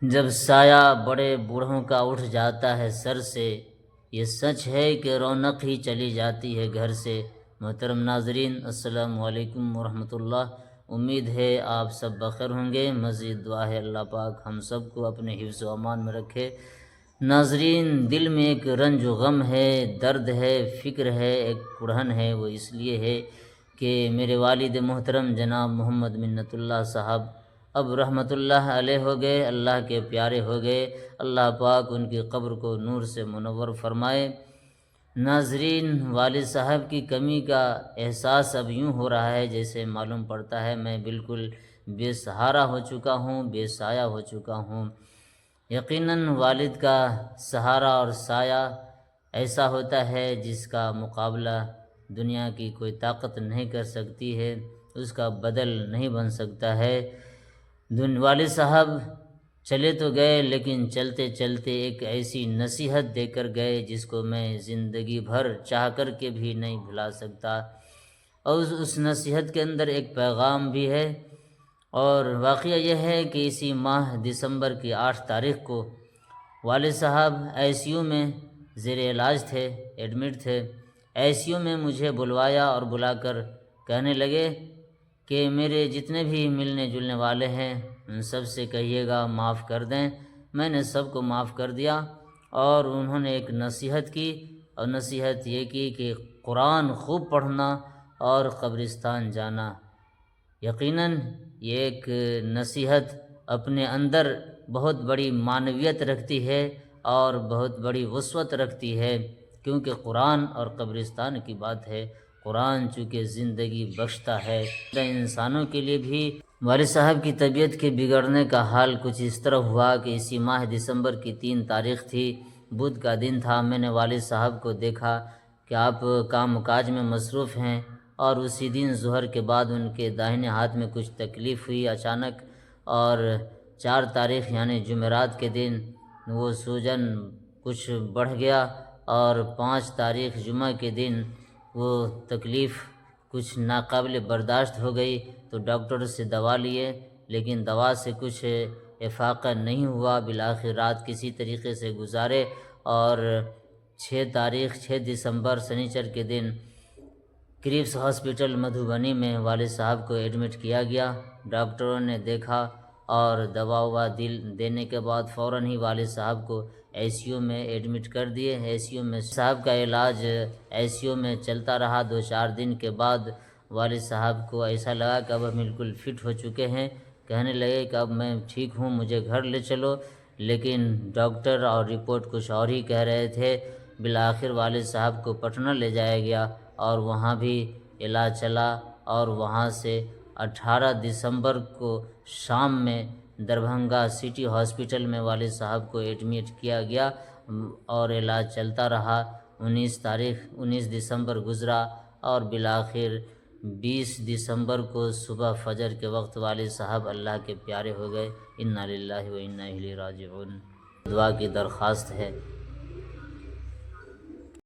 جب سایہ بڑے بوڑھوں کا اٹھ جاتا ہے سر سے، یہ سچ ہے کہ رونق ہی چلی جاتی ہے گھر سے۔ محترم ناظرین، السلام علیکم ورحمۃ اللہ۔ امید ہے آپ سب بخیر ہوں گے۔ مزید دعا ہے اللہ پاک ہم سب کو اپنے حفظ و امان میں رکھے۔ ناظرین، دل میں ایک رنج و غم ہے، درد ہے، فکر ہے، ایک کڑھن ہے۔ وہ اس لیے ہے کہ میرے والد محترم جناب محمد منت اللہ صاحب اب رحمۃ اللہ علیہ ہو گئے، اللہ کے پیارے ہو گئے۔ اللہ پاک ان کی قبر کو نور سے منور فرمائے۔ ناظرین، والد صاحب کی کمی کا احساس اب یوں ہو رہا ہے جیسے معلوم پڑتا ہے میں بالکل بے سہارا ہو چکا ہوں، بے سایہ ہو چکا ہوں۔ یقیناً والد کا سہارا اور سایہ ایسا ہوتا ہے جس کا مقابلہ دنیا کی کوئی طاقت نہیں کر سکتی ہے، اس کا بدل نہیں بن سکتا ہے۔ والد صاحب چلے تو گئے، لیکن چلتے چلتے ایک ایسی نصیحت دے کر گئے جس کو میں زندگی بھر چاہ کر کے بھی نہیں بھلا سکتا۔ اور اس نصیحت کے اندر ایک پیغام بھی ہے، اور واقعہ یہ ہے کہ اسی ماہ دسمبر کی 8 تاریخ کو والد صاحب آئی سی یو میں زیر علاج تھے، ایڈمٹ تھے۔ آئی سی یو میں مجھے بلوایا اور بلا کر کہنے لگے کہ میرے جتنے بھی ملنے جلنے والے ہیں ان سب سے کہیے گا معاف کر دیں۔ میں نے سب کو معاف کر دیا، اور انہوں نے ایک نصیحت کی، اور نصیحت یہ کی کہ قرآن خوب پڑھنا اور قبرستان جانا۔ یقیناً یہ ایک نصیحت اپنے اندر بہت بڑی معنویت رکھتی ہے اور بہت بڑی وسعت رکھتی ہے، کیونکہ قرآن اور قبرستان کی بات ہے۔ قرآن چونکہ زندگی بخشتا ہے انسانوں کے لیے بھی۔ والد صاحب کی طبیعت کے بگڑنے کا حال کچھ اس طرح ہوا کہ اسی ماہ دسمبر کی 3 تاریخ تھی، بدھ کا دن تھا۔ میں نے والد صاحب کو دیکھا کہ آپ کام کاج میں مصروف ہیں، اور اسی دن ظہر کے بعد ان کے داہنے ہاتھ میں کچھ تکلیف ہوئی اچانک، اور 4 تاریخ یعنی جمعرات کے دن وہ سوجن کچھ بڑھ گیا، اور 5 تاریخ جمعہ کے دن وہ تکلیف کچھ ناقابل برداشت ہو گئی، تو ڈاکٹر سے دوا لیے، لیکن دوا سے کچھ افاقہ نہیں ہوا۔ بالآخر رات کسی طریقے سے گزارے، اور 6 دسمبر سنیچر کے دن کرپس ہاسپٹل مدھوبنی میں والد صاحب کو ایڈمٹ کیا گیا۔ ڈاکٹروں نے دیکھا اور دوا دینے کے بعد فوراً ہی والد صاحب کو آئی سی یو میں ایڈمٹ کر دیے۔ آئی سی یو میں صاحب کا علاج آئی سی یو میں چلتا رہا۔ 2-4 دن کے بعد والد صاحب کو ایسا لگا کہ اب بالکل فٹ ہو چکے ہیں، کہنے لگے کہ اب میں ٹھیک ہوں، مجھے گھر لے چلو، لیکن ڈاکٹر اور رپورٹ کچھ اور ہی کہہ رہے تھے۔ بالآخر والد صاحب کو پٹنہ لے جایا گیا، اور وہاں بھی علاج چلا، اور وہاں سے 18 دسمبر کو شام میں دربھنگہ سٹی ہاسپٹل میں والد صاحب کو ایڈمٹ کیا گیا، اور علاج چلتا رہا۔ 19 دسمبر گزرا، اور بالآخر 20 دسمبر کو صبح فجر کے وقت والد صاحب اللہ کے پیارے ہو گئے۔ انا للہ و انا الیہ راجعون۔ دعا کی درخواست ہے